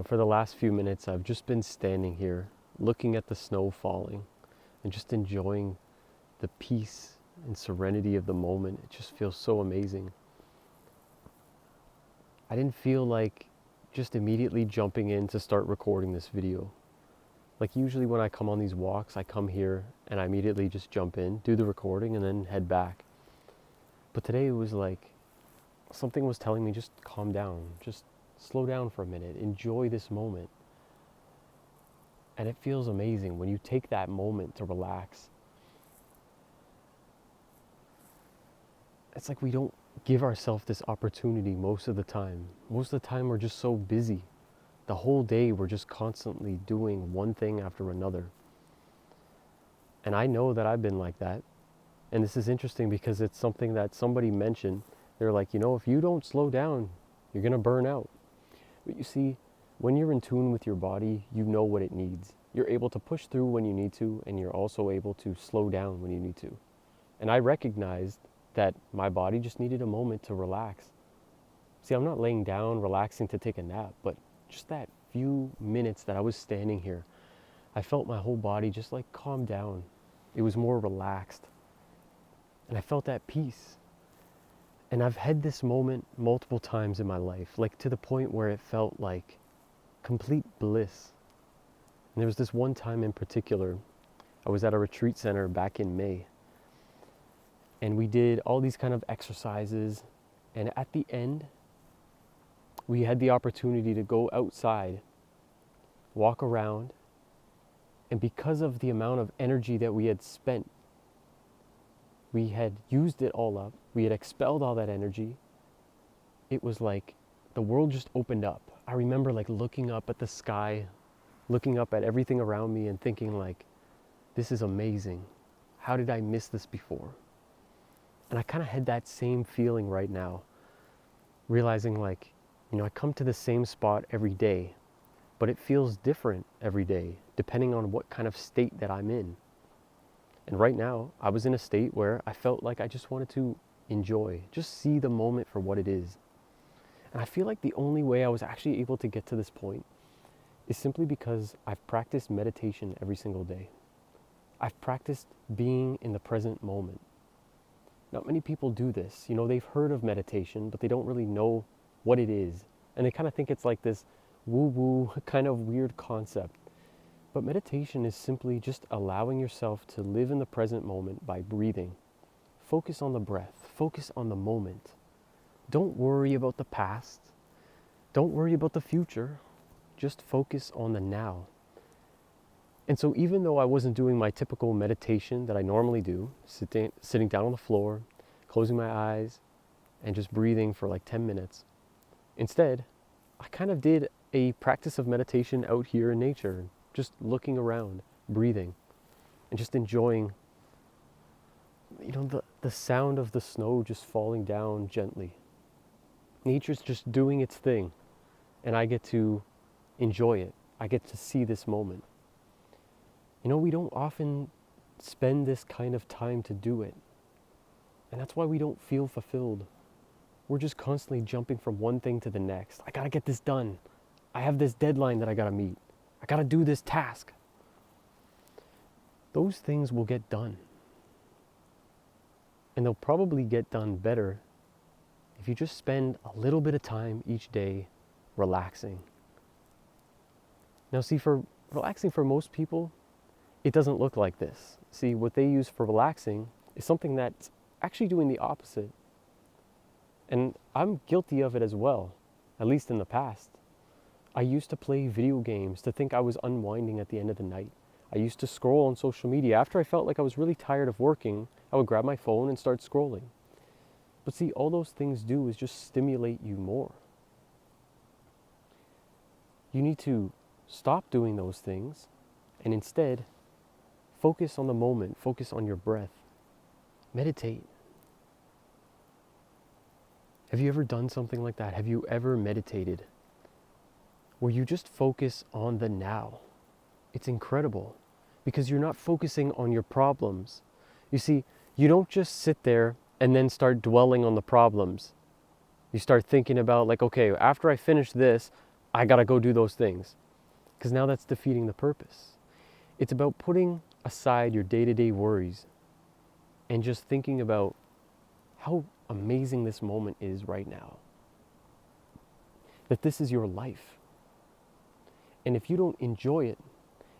For the last few minutes, I've just been standing here looking at the snow falling and just enjoying the peace and serenity of the moment. It just feels so amazing. I didn't feel like just immediately jumping in to start recording this video. Like usually when I come on these walks, I come here and I immediately just jump in, do the recording, and then head back. But today it was like something was telling me just calm down, just slow down for a minute, enjoy this moment. And it feels amazing when you take that moment to relax. It's like we don't give ourselves this opportunity most of the time. Most of the time we're just so busy. The whole day we're just constantly doing one thing after another. And I know that I've been like that. And this is interesting because it's something that somebody mentioned. They're like, if you don't slow down, you're going to burn out. But you see, when you're in tune with your body, you know what it needs. You're able to push through when you need to, and you're also able to slow down when you need to. And I recognized that my body just needed a moment to relax. See, I'm not laying down, relaxing to take a nap, but just that few minutes that I was standing here, I felt my whole body just like calm down. It was more relaxed. And I felt that peace. And I've had this moment multiple times in my life, like to the point where it felt like complete bliss. And there was this one time in particular, I was at a retreat center back in May. And we did all these kind of exercises. And at the end, we had the opportunity to go outside, walk around. And because of the amount of energy that we had spent, we had used it all up. We had expelled all that energy. It was like the world just opened up. I remember like looking up at the sky, looking up at everything around me and thinking like, this is amazing. How did I miss this before? And I kind of had that same feeling right now, realizing like, I come to the same spot every day, but it feels different every day, depending on what kind of state that I'm in. And right now, I was in a state where I felt like I just wanted to enjoy, just see the moment for what it is. And I feel like the only way I was actually able to get to this point is simply because I've practiced meditation every single day. I've practiced being in the present moment. Not many people do this. They've heard of meditation, but they don't really know what it is. And they kind of think it's like this woo-woo kind of weird concept. But meditation is simply just allowing yourself to live in the present moment by breathing. Focus on the breath. Focus on the moment. Don't worry about the past. Don't worry about the future. Just focus on the now. And so even though I wasn't doing my typical meditation that I normally do, sitting down on the floor, closing my eyes, and just breathing for like 10 minutes, instead, I kind of did a practice of meditation out here in nature, just looking around, breathing, and just enjoying, the sound of the snow just falling down gently. Nature's just doing its thing, and I get to enjoy it. I get to see this moment. We don't often spend this kind of time to do it. And that's why we don't feel fulfilled. We're just constantly jumping from one thing to the next. I gotta get this done. I have this deadline that I gotta meet. I gotta do this task. Those things will get done. And they'll probably get done better if you just spend a little bit of time each day relaxing. Now see, for relaxing for most people, it doesn't look like this. See, what they use for relaxing is something that's actually doing the opposite. And I'm guilty of it as well, at least in the past. I used to play video games to think I was unwinding at the end of the night. I used to scroll on social media. After I felt like I was really tired of working, I would grab my phone and start scrolling. But see, all those things do is just stimulate you more. You need to stop doing those things and instead focus on the moment, focus on your breath. Meditate. Have you ever done something like that? Have you ever meditated? Where you just focus on the now. It's incredible because you're not focusing on your problems. You see, you don't just sit there and then start dwelling on the problems. You start thinking about like, okay, after I finish this, I gotta go do those things. Because now that's defeating the purpose. It's about putting aside your day-to-day worries and just thinking about how amazing this moment is right now. That this is your life. And if you don't enjoy it,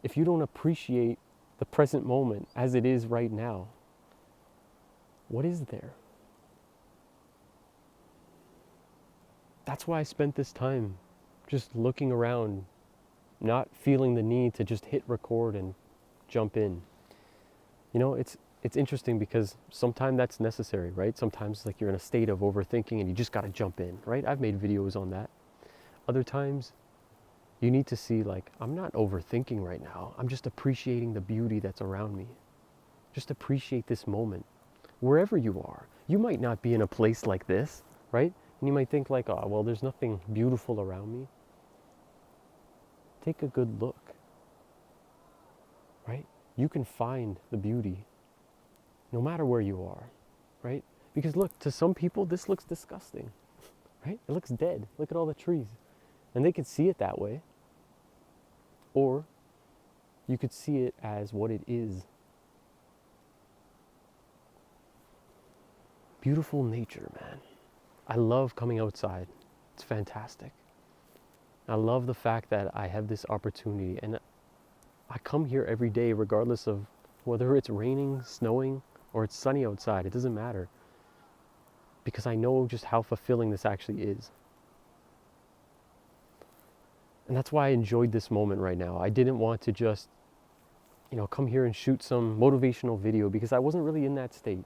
if you don't appreciate the present moment as it is right now, what is there? That's why I spent this time just looking around, not feeling the need to just hit record and jump in. You know, it's interesting because sometimes that's necessary, right? Sometimes like you're in a state of overthinking and you just got to jump in, right? I've made videos on that. Other times you need to see like, I'm not overthinking right now. I'm just appreciating the beauty that's around me. Just appreciate this moment. Wherever you are, you might not be in a place like this, right? And you might think like, oh, well, there's nothing beautiful around me. Take a good look, right? You can find the beauty no matter where you are, right? Because look, to some people, this looks disgusting, right? It looks dead. Look at all the trees. And they could see it that way. Or you could see it as what it is. Beautiful nature, man. I love coming outside. It's fantastic. I love the fact that I have this opportunity, and I come here every day regardless of whether it's raining, snowing, or it's sunny outside. It doesn't matter, because I know just how fulfilling this actually is. And that's why I enjoyed this moment right now. I didn't want to just, come here and shoot some motivational video, because I wasn't really in that state.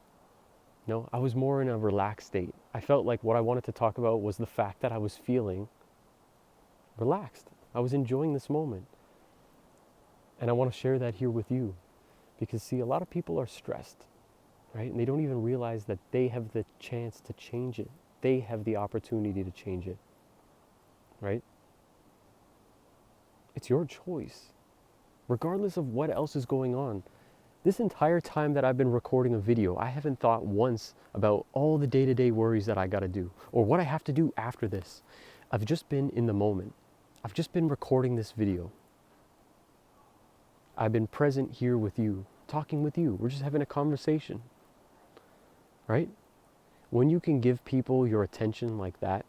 I was more in a relaxed state. I felt like what I wanted to talk about was the fact that I was feeling relaxed. I was enjoying this moment. And I want to share that here with you. Because see, a lot of people are stressed, right? And they don't even realize that they have the chance to change it. They have the opportunity to change it, right? It's your choice, regardless of what else is going on. This entire time that I've been recording a video, I haven't thought once about all the day-to-day worries that I gotta do, or what I have to do after this. I've just been in the moment. I've just been recording this video. I've been present here with you, talking with you. We're just having a conversation, right? When you can give people your attention like that,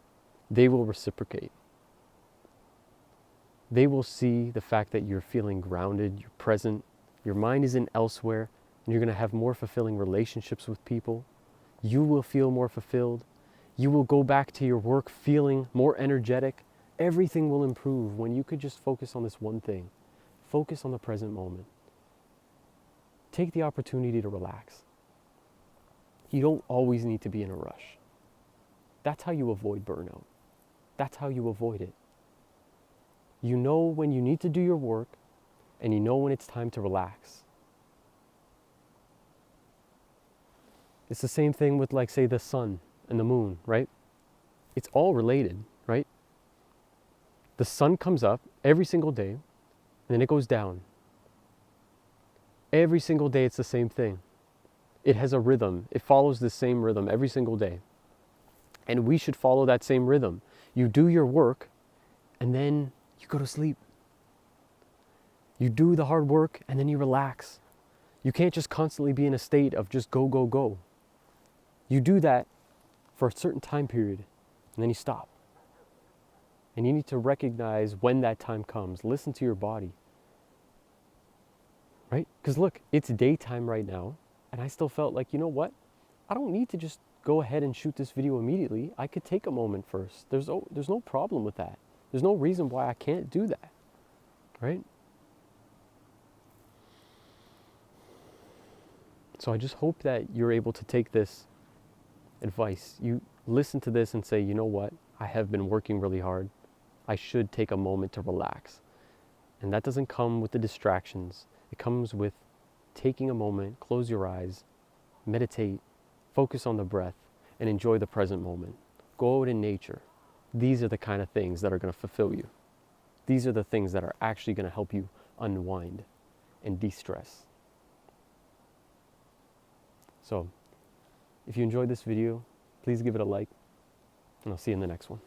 they will reciprocate. They will see the fact that you're feeling grounded, you're present, your mind isn't elsewhere, and you're going to have more fulfilling relationships with people. You will feel more fulfilled. You will go back to your work feeling more energetic. Everything will improve when you could just focus on this one thing. Focus on the present moment. Take the opportunity to relax. You don't always need to be in a rush. That's how you avoid burnout. That's how you avoid it. You know when you need to do your work, and you know when it's time to relax. It's the same thing with, like, say, the sun and the moon, right? It's all related, right? The sun comes up every single day, and then it goes down. Every single day it's the same thing. It has a rhythm. It follows the same rhythm every single day. And we should follow that same rhythm. You do your work, and then you go to sleep. You do the hard work, and then you relax. You can't just constantly be in a state of just go, go, go. You do that for a certain time period, and then you stop. And you need to recognize when that time comes. Listen to your body. Right? Because look, it's daytime right now, and I still felt like, you know what? I don't need to just go ahead and shoot this video immediately. I could take a moment first. There's no problem with that. There's no reason why I can't do that. Right? So I just hope that you're able to take this advice. You listen to this and say, you know what? I have been working really hard. I should take a moment to relax. And that doesn't come with the distractions. It comes with taking a moment, close your eyes, meditate, focus on the breath, and enjoy the present moment. Go out in nature. These are the kind of things that are going to fulfill you. These are the things that are actually going to help you unwind and de-stress. So, if you enjoyed this video, please give it a like, and I'll see you in the next one.